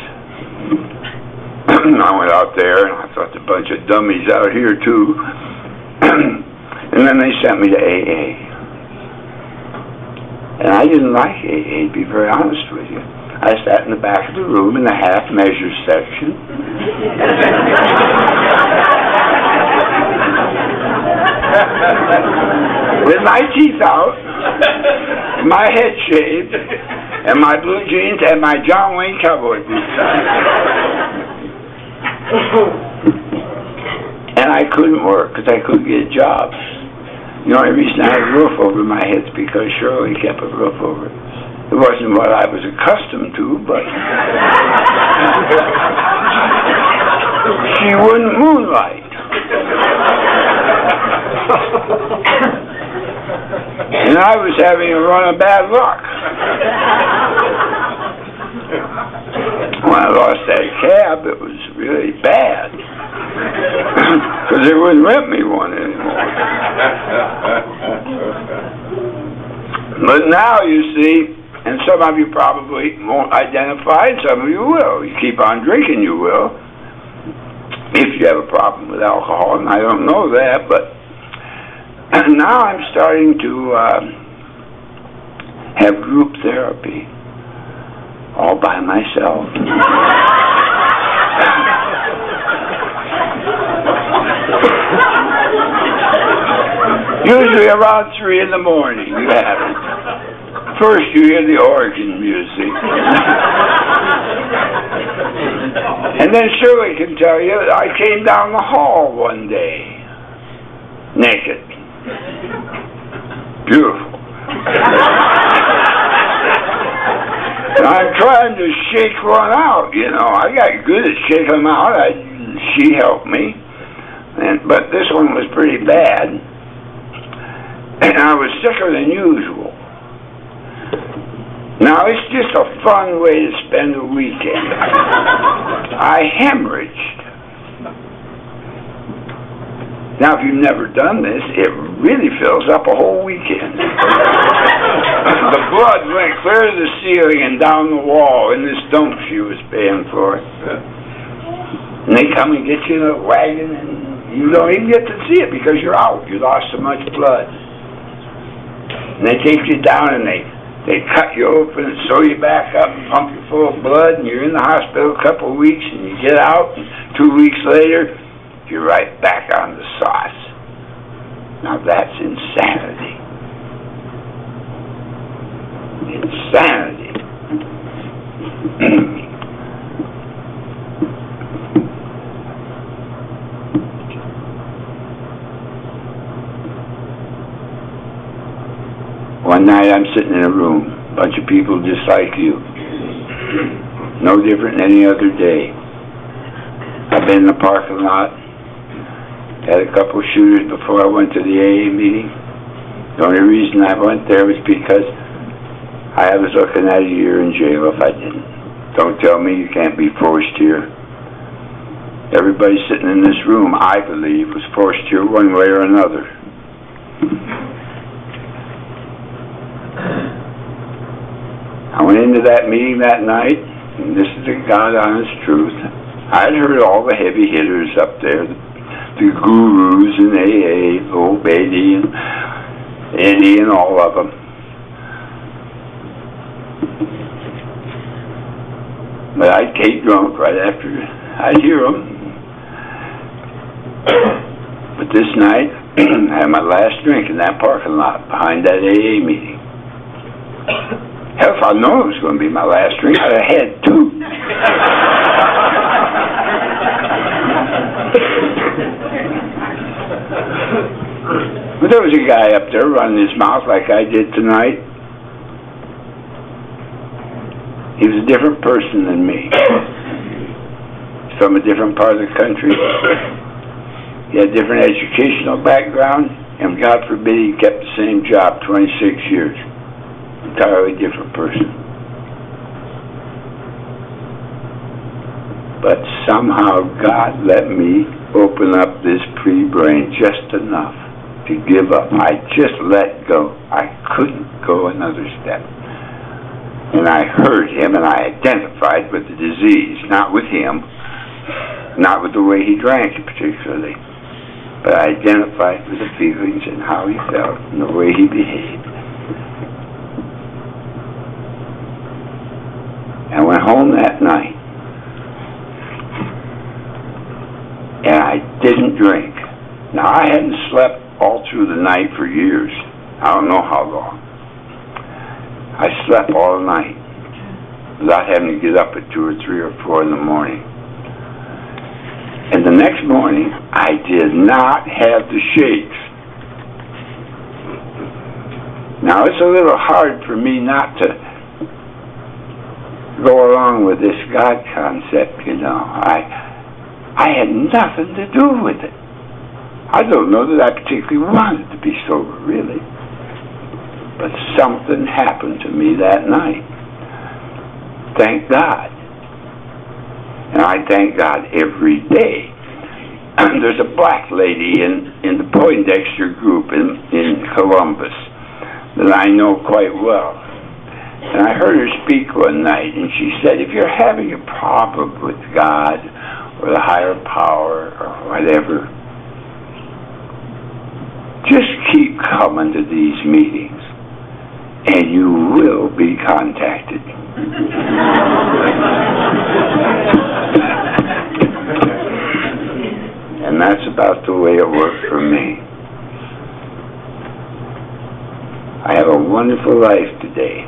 I went out there, and I thought a bunch of dummies out here, too. And then they sent me to AA. And I didn't like AA, to be very honest with you. I sat in the back of the room in the half-measure section. With my teeth out, my head shaved, and my blue jeans and my John Wayne cowboy boots. And I couldn't work because I couldn't get jobs. The only reason I had a roof over my head is because Shirley kept a roof over it. It wasn't what I was accustomed to, but she wouldn't moonlight. And I was having a run of bad luck. When I lost that cab, it was really bad. Because they wouldn't rent me one anymore. But now, you see, and some of you probably won't identify, and some of you will. You keep on drinking, you will. If you have a problem with alcohol, and I don't know that, but now I'm starting to have group therapy all by myself. Usually around 3 in the morning, you have it. First you hear the organ music. And then Shirley can tell you, I came down the hall one day, naked. Beautiful. And I'm trying to shake one out, you know. I got good at shaking them out. She helped me. But this one was pretty bad. And I was sicker than usual. Now, it's just a fun way to spend a weekend. I hemorrhaged. Now, if you've never done this, it really fills up a whole weekend. The blood went clear to the ceiling and down the wall in this dump she was paying for. And they come and get you in a wagon, and you don't even get to see it because you're out. You lost so much blood. And they take you down and they cut you open and sew you back up and pump you full of blood, and you're in the hospital a couple of weeks, and you get out, and 2 weeks later, you're right back on the sauce. Now that's insanity. Insanity. One night I'm sitting in a room, a bunch of people just like you. No different than any other day. I've been in the parking lot, had a couple of shooters before I went to the AA meeting. The only reason I went there was because I was looking at a year in jail if I didn't. Don't tell me you can't be forced here. Everybody sitting in this room, I believe, was forced here one way or another. I went into that meeting that night, and this is the God honest truth. I'd heard all the heavy hitters up there, the gurus in AA, old Beatty and Eddie and all of them. But I'd get drunk right after I'd hear them. But this night, I had my last drink in that parking lot behind that AA meeting. Hell, if I'd known it was going to be my last drink, I'd have had 2. But there was a guy up there running his mouth like I did tonight. He was a different person than me. He's from a different part of the country. He had a different educational background, and God forbid he kept the same job 26 years. Entirely different person. But somehow God let me open up this pre-brain just enough to give up. I just let go. I couldn't go another step. And I heard him, and I identified with the disease, not with him, not with the way he drank particularly, but I identified with the feelings and how he felt and the way he behaved. I went home that night, and I didn't drink. Now, I hadn't slept all through the night for years. I don't know how long. I slept all night without having to get up at 2 or 3 or 4 in the morning. And the next morning, I did not have the shakes. Now, it's a little hard for me not to go along with this God concept, you know. I had nothing to do with it. I don't know that I particularly wanted to be sober, really. But something happened to me that night. Thank God. And I thank God every day. There's a black lady in the Poindexter group in Columbus that I know quite well. And I heard her speak one night, and she said, if you're having a problem with God or the higher power or whatever, just keep coming to these meetings, and you will be contacted. And that's about the way it worked for me. I have a wonderful life today.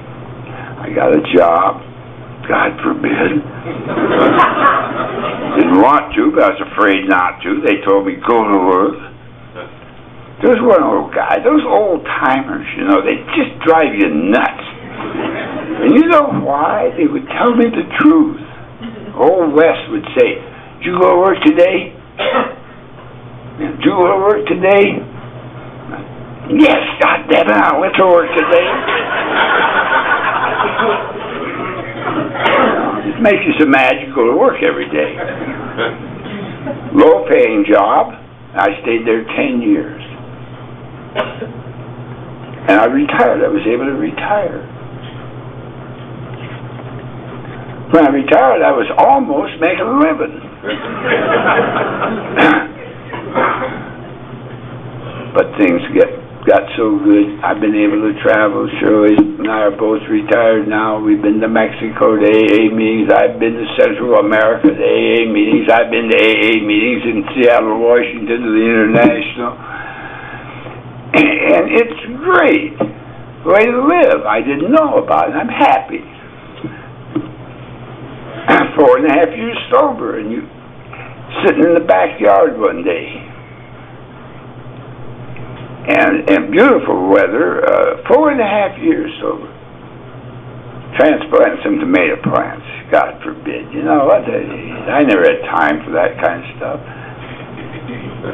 I got a job, God forbid. Didn't want to, but I was afraid not to. They told me, go to work. There was one old guy, those old-timers, you know, they just drive you nuts. And you know why? They would tell me the truth. Old Wes would say, did you go to work today? Did you go to work today? Yes, goddammit, I went to work today. It makes you so mad you go to work every day. Low-paying job. I stayed there 10 years. And I retired. I was able to retire. When I retired, I was almost making a living. But things got so good, I've been able to travel. Shirley and I are both retired now. We've been to Mexico to AA meetings. I've been to Central America to AA meetings. I've been to AA meetings in Seattle, Washington, to the International. And it's great. The way to live. I didn't know about it. I'm happy. 4.5 years sober, and you sitting in the backyard one day. And beautiful weather, 4.5 years sober. Transplanting some tomato plants, God forbid. You know what? I never had time for that kind of stuff.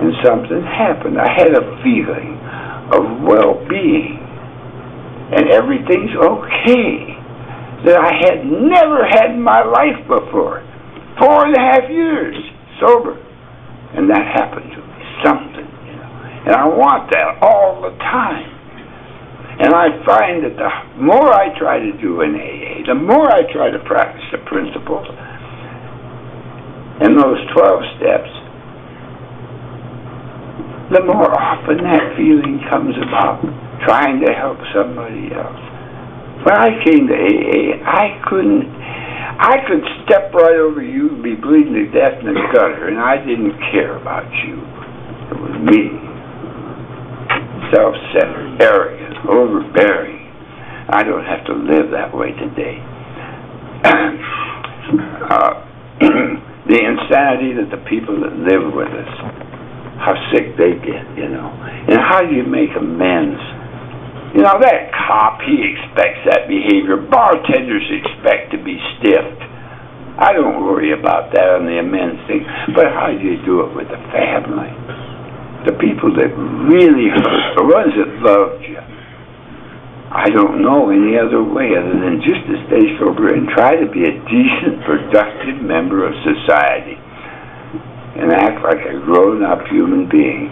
And something happened. I had a feeling of well-being. And everything's okay. That I had never had in my life before. 4.5 years sober. And that happened to me. Something. And I want that all the time. And I find that the more I try to do in AA, the more I try to practice the principles and those 12 steps, the more often that feeling comes about, trying to help somebody else. When I came to AA, I could step right over you and be bleeding to death in the gutter, and I didn't care about you. It was me. Self-centered, arrogant, overbearing. I don't have to live that way today. The insanity that the people that live with us, how sick they get, you know. And how do you make amends? You know, that cop, he expects that behavior. Bartenders expect to be stiffed. I don't worry about that on the amends thing. But how do you do it with the family? The people that really hurt, the ones that loved you. I don't know any other way other than just to stay sober and try to be a decent, productive member of society and act like a grown-up human being.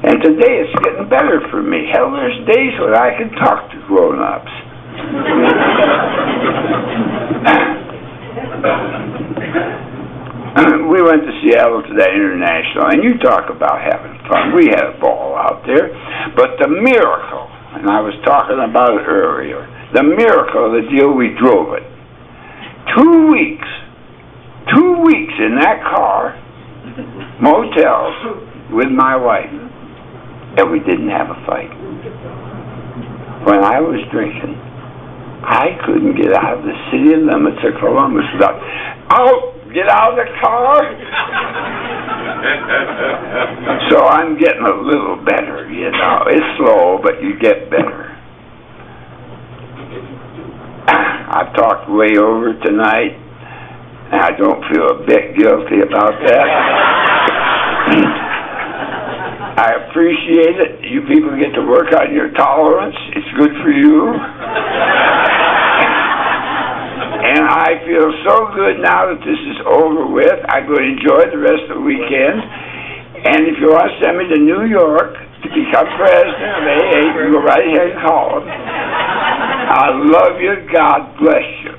And today it's getting better for me. Hell, there's days when I can talk to grown-ups. We went to Seattle to that international, and you talk about having fun. We had a ball out there. But the miracle, and I was talking about it earlier, the miracle of the deal, we drove it. 2 weeks in that car, motels, with my wife, and we didn't have a fight. When I was drinking, I couldn't get out of the city limits of Columbus without, get out of the car. So I'm getting a little better, you know. It's slow, but you get better. I've talked way over tonight, and I don't feel a bit guilty about that. I appreciate it. You people get to work on your tolerance. It's good for you. And I feel so good now that this is over with. I'm going to enjoy the rest of the weekend. And if you want to send me to New York to become president of AA, you go right ahead and call them. I love you. God bless you.